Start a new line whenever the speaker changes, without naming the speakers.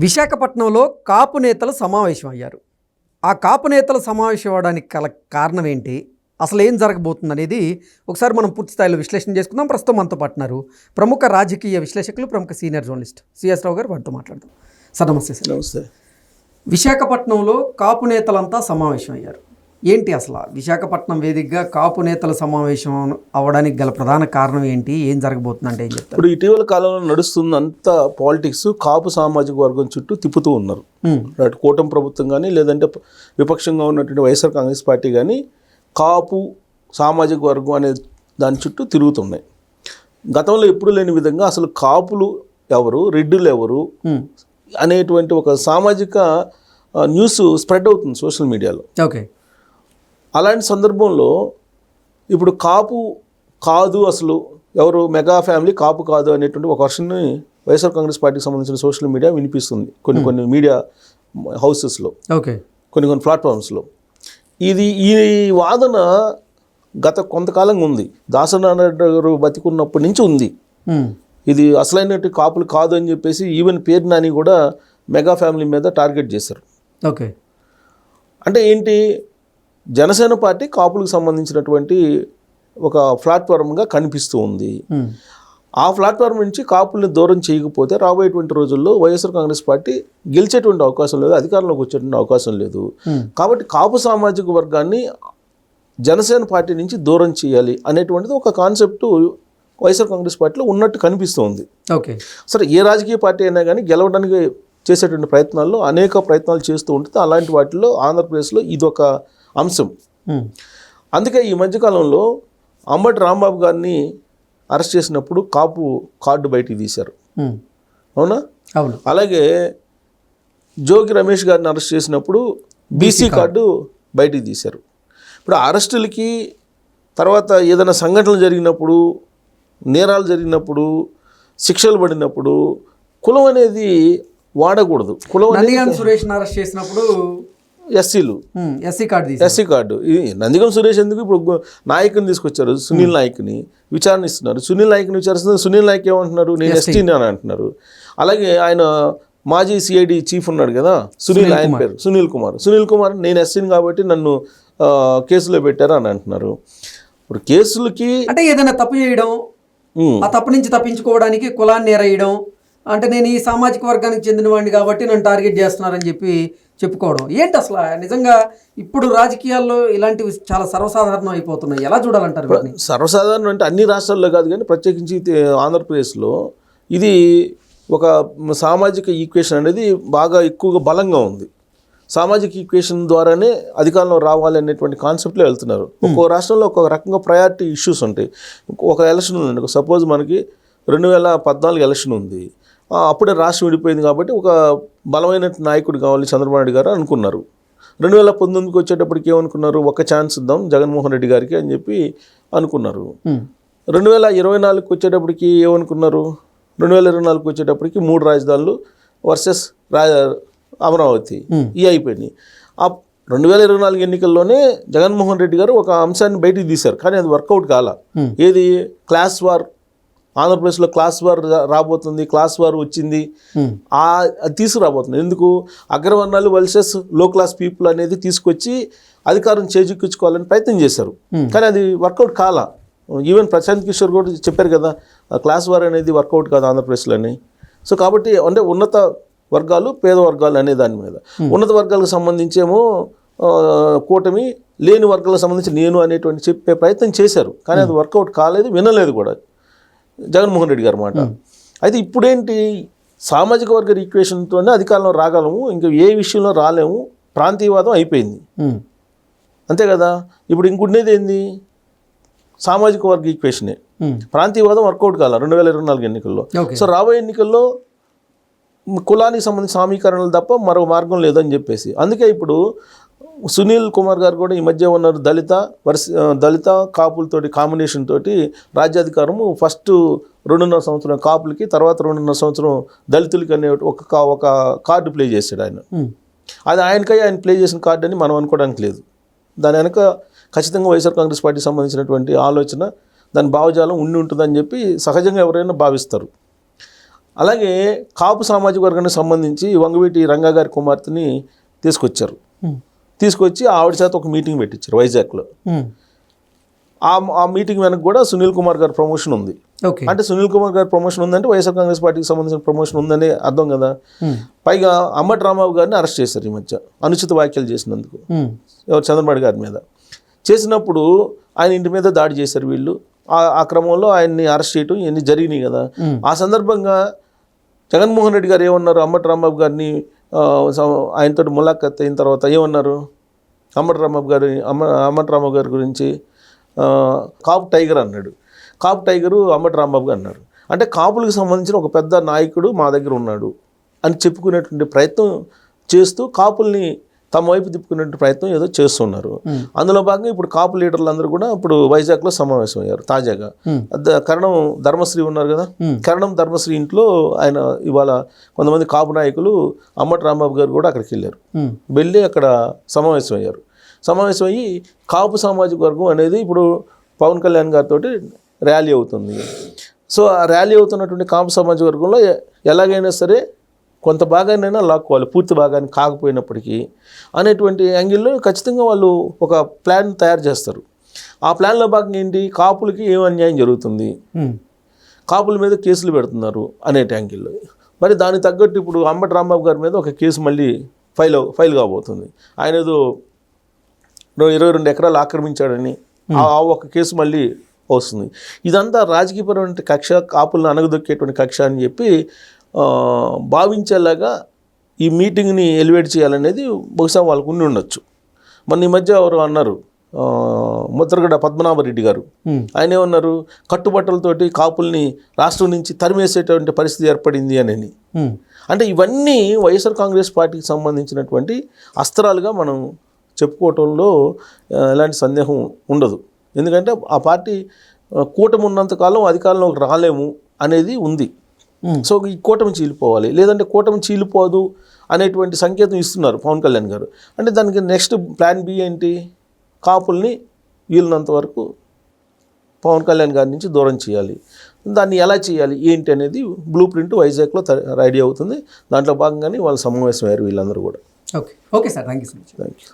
విశాఖపట్నంలో కాపు నేతలు సమావేశం అయ్యారు. ఆ కాపు నేతలు సమావేశం అవ్వడానికి గల కారణం ఏంటి, అసలు ఏం జరగబోతుంది అనేది ఒకసారి మనం పూర్తి స్థాయిలో విశ్లేషణ చేసుకుందాం. ప్రస్తుతం మనతో పాటున్నారు ప్రముఖ రాజకీయ విశ్లేషకులు, ప్రముఖ సీనియర్ జర్నలిస్ట్ సిఎస్ రావు గారు. వారితో మాట్లాడదాం. సార్ నమస్తే. సార్
నమస్తే.
విశాఖపట్నంలో కాపు నేతలంతా సమావేశం అయ్యారు. ఏంటి అసలు విశాఖపట్నం వేదికగా కాపు నేతల సమావేశం అవ్వడానికి గల ప్రధాన కారణం ఏంటి, ఏం జరగబోతుంది అంటే ఏం చెప్తారు?
ఇప్పుడు ఇటీవల కాలంలో నడుస్తున్న అంత పాలిటిక్స్ కాపు సామాజిక వర్గం చుట్టూ తిప్పుతూ ఉన్నారు. అటు కూటమి ప్రభుత్వం కానీ, లేదంటే విపక్షంగా ఉన్నటువంటి వైఎస్ఆర్ కాంగ్రెస్ పార్టీ కానీ కాపు సామాజిక వర్గం అనే దాని చుట్టూ తిరుగుతున్నాయి. గతంలో ఎప్పుడు లేని విధంగా అసలు కాపులు ఎవరు, రెడ్డిలు ఎవరు అనేటువంటి ఒక సామాజిక న్యూస్ స్ప్రెడ్ అవుతుంది సోషల్ మీడియాలో.
ఓకే.
అలాంటి సందర్భంలో ఇప్పుడు కాపు కాదు, అసలు ఎవరు మెగా ఫ్యామిలీ కాపు కాదు అనేటువంటి ఒక వర్షన్ని వైఎస్ఆర్ కాంగ్రెస్ పార్టీకి సంబంధించిన సోషల్ మీడియా వినిపిస్తుంది కొన్ని మీడియా హౌసెస్లో,
ఓకే,
కొన్ని ప్లాట్ఫామ్స్లో. ఈ వాదన గత కొంతకాలంగా ఉంది. దాసనారాయణ గారు బతికున్నప్పటి నుంచి ఉంది. ఇది అసలైనట్టు కాపులు కాదు అని చెప్పేసి ఈవెన్ పేరు నాని కూడా మెగా ఫ్యామిలీ మీద టార్గెట్ చేశారు.
ఓకే.
అంటే ఏంటి, జనసేన పార్టీ కాపులకు సంబంధించినటువంటి ఒక ప్లాట్ఫామ్గా కనిపిస్తూ ఉంది. ఆ ప్లాట్ఫామ్ నుంచి కాపుల్ని దూరం చేయకపోతే రాబోయేటువంటి రోజుల్లో వైఎస్ఆర్ కాంగ్రెస్ పార్టీ గెలిచేటువంటి అవకాశం లేదు, అధికారంలోకి వచ్చేటువంటి అవకాశం లేదు. కాబట్టి కాపు సామాజిక వర్గాన్ని జనసేన పార్టీ నుంచి దూరం చేయాలి అనేటువంటిది ఒక కాన్సెప్ట్ వైఎస్ఆర్ కాంగ్రెస్ పార్టీలో ఉన్నట్టు కనిపిస్తుంది.
ఓకే.
సరే, ఏ రాజకీయ పార్టీ అయినా కానీ గెలవడానికి చేసేటువంటి ప్రయత్నాల్లో అనేక ప్రయత్నాలు చేస్తూ ఉంటుంది. అలాంటి వాటిలో ఆంధ్రప్రదేశ్లో ఇదొక అంశం. అందుకే ఈ మధ్యకాలంలో అంబటి రాంబాబు గారిని అరెస్ట్ చేసినప్పుడు కాపు కార్డు బయటికి తీశారు, అవునా?
అవును.
అలాగే జోగి రమేష్ గారిని అరెస్ట్ చేసినప్పుడు బీసీ కార్డు బయటికి తీశారు. ఇప్పుడు అరెస్టులకి తర్వాత ఏదైనా సంఘటనలు జరిగినప్పుడు, నేరాలు జరిగినప్పుడు, శిక్షలు పడినప్పుడు కులం అనేది వాడకూడదు. కులం
నందిగాం సురేష్ని అరెస్ట్ చేసినప్పుడు
ఎస్సీలు
ఎస్సీ కార్డు
నందిగం సురేష్ ఎందుకు ఇప్పుడు నాయకుని తీసుకొచ్చారు, సునీల్ నాయక్ని విచారణ ఇస్తున్నారు. సునీల్ నాయక్ని విచారిస్తున్నారు. సునీల్ నాయక్ ఏమంటున్నారు, నేను ఎస్టీని అని అంటున్నారు. అలాగే ఆయన మాజీ సిఐడి చీఫ్ ఉన్నాడు కదా సునీల్, ఆయన పేరు సునీల్ కుమార్ నేను ఎస్టీని కాబట్టి నన్ను కేసులో పెట్టారు అని అంటున్నారు. ఇప్పుడు కేసులకి
అంటే ఏదైనా తప్పు చేయడం, ఆ తప్పు నుంచి తప్పించుకోవడానికి కులాన్ని ఎరేయడం, అంటే నేను ఈ సామాజిక వర్గానికి చెందిన వాడిని కాబట్టి నన్ను టార్గెట్ చేస్తున్నారని చెప్పి చెప్పుకోవడం ఏంటి అసలు? నిజంగా ఇప్పుడు రాజకీయాల్లో ఇలాంటివి చాలా సర్వసాధారణం అయిపోతున్నాయి. ఎలా చూడాలంటారు?
సర్వసాధారణం అంటే అన్ని రాష్ట్రాల్లో కాదు, కానీ ప్రత్యేకించి ఆంధ్రప్రదేశ్లో ఇది ఒక సామాజిక ఈక్వేషన్ అనేది బాగా ఎక్కువగా బలంగా ఉంది. సామాజిక ఈక్వేషన్ ద్వారానే అధికారంలో రావాలి అనేటువంటి కాన్సెప్ట్లో వెళ్తున్నారు. ఒక్కో రాష్ట్రంలో ఒక రకంగా ప్రయారిటీ ఇష్యూస్ ఉంటాయి. ఒక ఎలక్షన్ ఉందండి, సపోజ్ మనకి 2014 ఎలక్షన్ ఉంది. అప్పుడే రాష్ట్రం విడిపోయింది కాబట్టి ఒక బలమైన నాయకుడు కావాలి చంద్రబాబు నాయుడు గారు అనుకున్నారు. 2019కి వచ్చేటప్పటికి ఏమనుకున్నారు, ఒక ఛాన్స్ ఇద్దాం జగన్మోహన్ రెడ్డి గారికి అని చెప్పి అనుకున్నారు. 2024కి వచ్చేటప్పటికి ఏమనుకున్నారు, 2024కి వచ్చేటప్పటికి 3 రాజధానులు వర్సెస్ అమరావతి ఇవి అయిపోయినాయి. ఆ 2024 ఎన్నికల్లోనే జగన్మోహన్ రెడ్డి గారు ఒక అంశాన్ని బయటికి తీశారు, కానీ అది వర్కౌట్ కాల. ఏది, క్లాస్ వార్. ఆంధ్రప్రదేశ్లో క్లాస్ వార్ రాబోతుంది, క్లాస్ వార్ వచ్చింది, అది తీసుకురాబోతుంది. ఎందుకు, అగ్రవర్ణాలు వర్సెస్ లో క్లాస్ పీపుల్ అనేది తీసుకొచ్చి అధికారం చేజిక్కించుకోవాలని ప్రయత్నం చేశారు, కానీ అది వర్కౌట్ కాల. ఈవెన్ ప్రశాంత్ కిషోర్ కూడా చెప్పారు కదా, క్లాస్ వార్ అనేది వర్కౌట్ కాదు ఆంధ్రప్రదేశ్లోని. సో కాబట్టి అంటే ఉన్నత వర్గాలు, పేద వర్గాలు అనే దాని మీద, ఉన్నత వర్గాలకు సంబంధించేమో కూటమి, లేని వర్గాలకు సంబంధించి నేను అనేటువంటి చెప్పే ప్రయత్నం చేశారు, కానీ అది వర్కౌట్ కాలేదు, వినలేదు కూడా జగన్మోహన్ రెడ్డి గారి మాట. అయితే ఇప్పుడేంటి, సామాజిక వర్గ ఈక్వేషన్తోనే అధికారంలో రాగలము, ఇంకా ఏ విషయంలో రాలేము, ప్రాంతీయవాదం అయిపోయింది, అంతే కదా. ఇప్పుడు ఇంకుండేది ఏంది, సామాజిక వర్గ ఈక్వేషనే. ప్రాంతీయవాదం వర్కౌట్ కాల 2024 ఎన్నికల్లో. సో రాబోయే ఎన్నికల్లో కులానికి సంబంధించిన సమీకరణలు తప్ప మరో మార్గం లేదని చెప్పేసి, అందుకే ఇప్పుడు సునీల్ కుమార్ గారు కూడా ఈ మధ్య ఉన్నారు, దళిత కాపులతోటి కాంబినేషన్ తోటి రాజ్యాధికారము ఫస్ట్ 2.5 సంవత్సరం కాపులకి, తర్వాత 2.5 సంవత్సరం దళితులకి అనే ఒక కార్డు ప్లే చేశాడు ఆయన. అది ఆయన ప్లే చేసిన కార్డు అని మనం అనుకోవడానికి లేదు. దాని వెనక ఖచ్చితంగా వైఎస్ఆర్ కాంగ్రెస్ పార్టీకి సంబంధించినటువంటి ఆలోచన, దాని భావజాలం ఉంటుందని చెప్పి సహజంగా ఎవరైనా భావిస్తారు. అలాగే కాపు సామాజిక వర్గానికి సంబంధించి వంగవీటి రంగా గారి కుమార్తెని తీసుకొచ్చారు. తీసుకొచ్చి ఆవిడ చేత ఒక మీటింగ్ పెట్టించారు వైజాగ్లో. ఆ మీటింగ్ వెనక కూడా సునీల్ కుమార్ గారి ప్రమోషన్ ఉంది.
ఓకే.
అంటే సునీల్ కుమార్ గారి ప్రమోషన్ ఉందంటే వైఎస్ఆర్ కాంగ్రెస్ పార్టీకి సంబంధించిన ప్రమోషన్ ఉందని అర్థం కదా. పైగా అంబటి రాంబాబు గారిని అరెస్ట్ చేశారు ఈ మధ్య అనుచిత వ్యాఖ్యలు చేసినందుకు, ఎవరు చంద్రబాబు గారి మీద. చేసినప్పుడు ఆయన ఇంటి మీద దాడి చేశారు వీళ్ళు. ఆ క్రమంలో ఆయన్ని అరెస్ట్ చేయటం ఇవన్నీ జరిగినాయి కదా. ఆ సందర్భంగా జగన్మోహన్ రెడ్డి గారు ఏమన్నారు, అంబటి రాంబాబు గారిని ఆయనతో ములాఖత్ అయిన తర్వాత ఏమన్నారు, అంబటి రాంబాబు గారి గురించి కాపు టైగర్ అన్నాడు. కాపు టైగరు అంబటి రాంబాబు గారు అన్నారు. అంటే కాపులకు సంబంధించిన ఒక పెద్ద నాయకుడు మా దగ్గర ఉన్నాడు అని చెప్పుకునేటువంటి ప్రయత్నం చేస్తూ కాపుల్ని తమ వైపు తిప్పుకునే ప్రయత్నం ఏదో చేస్తున్నారు. అందులో భాగంగా ఇప్పుడు కాపు లీడర్లు అందరూ కూడా ఇప్పుడు వైజాగ్లో సమావేశం అయ్యారు తాజాగా. కరణం ధర్మశ్రీ ఉన్నారు కదా, కరణం ధర్మశ్రీ ఇంట్లో ఆయన ఇవాళ కొంతమంది కాపు నాయకులు అంబటి రాంబాబు గారు కూడా అక్కడికి వెళ్ళారు. వెళ్ళి అక్కడ సమావేశం అయ్యారు. సమావేశం అయ్యి కాపు సామాజిక వర్గం అనేది ఇప్పుడు పవన్ కళ్యాణ్ గారితో ర్యాలీ అవుతుంది. సో ఆ ర్యాలీ అవుతున్నటువంటి కాపు సామాజిక వర్గంలో ఎలాగైనా సరే కొంత భాగాన్నైనా లాక్కోవాలి, పూర్తి భాగాన్ని కాకపోయినప్పటికీ అనేటువంటి యాంగిల్లో ఖచ్చితంగా వాళ్ళు ఒక ప్లాన్ తయారు చేస్తారు. ఆ ప్లాన్లో భాగంగా ఏంటి, కాపులకి ఏం అన్యాయం జరుగుతుంది, కాపుల మీద కేసులు పెడుతున్నారు అనే యాంగిల్లో. మరి దానికి తగ్గట్టు ఇప్పుడు అంబటి రాంబాబు గారి మీద ఒక కేసు మళ్ళీ ఫైల్ కాబోతుంది. ఆయన ఏదో 22 ఎకరాలు ఆక్రమించాడని ఆ ఒక కేసు మళ్ళీ వస్తుంది. ఇదంతా రాజకీయపరమైన కక్ష, కాపులను అనగదొక్కేటువంటి కక్ష అని చెప్పి భావించేలాగా ఈ మీటింగ్ని ఎలివేట్ చేయాలనేది బహుశా వాళ్ళకు ఉండి ఉండొచ్చు. మొన్న ఈ మధ్య ఎవరు అన్నారు, ముద్రగడ పద్మనాభరెడ్డి గారు, ఆయన ఏమన్నారు, కట్టుబట్టలతోటి కాపుల్ని రాష్ట్రం నుంచి తరిమేసేటువంటి పరిస్థితి ఏర్పడింది అని. అంటే ఇవన్నీ వైఎస్ఆర్ కాంగ్రెస్ పార్టీకి సంబంధించినటువంటి అస్త్రాలుగా మనం చెప్పుకోవటంలో ఎలాంటి సందేహం ఉండదు. ఎందుకంటే ఆ పార్టీ కూటమి ఉన్నంతకాలం అధికారంలోకి రాలేము అనేది ఉంది. సో ఈ కూటమి చీలిపోవాలి, లేదంటే కూటమి చీలిపోదు అనేటువంటి సంకేతం ఇస్తున్నారు పవన్ కళ్యాణ్ గారు. అంటే దానికి నెక్స్ట్ ప్లాన్ బి ఏంటి, కాపుల్ని వీలున్నంత వరకు పవన్ కళ్యాణ్ గారి నుంచి దూరం చేయాలి. దాన్ని ఎలా చేయాలి ఏంటి అనేది బ్లూ ప్రింట్ వైజాగ్లో రెడీ అవుతుంది. దాంట్లో భాగంగానే వాళ్ళు సమావేశం అయ్యారు వీళ్ళందరూ కూడా.
Okay sir, thank you so much.
Thank you.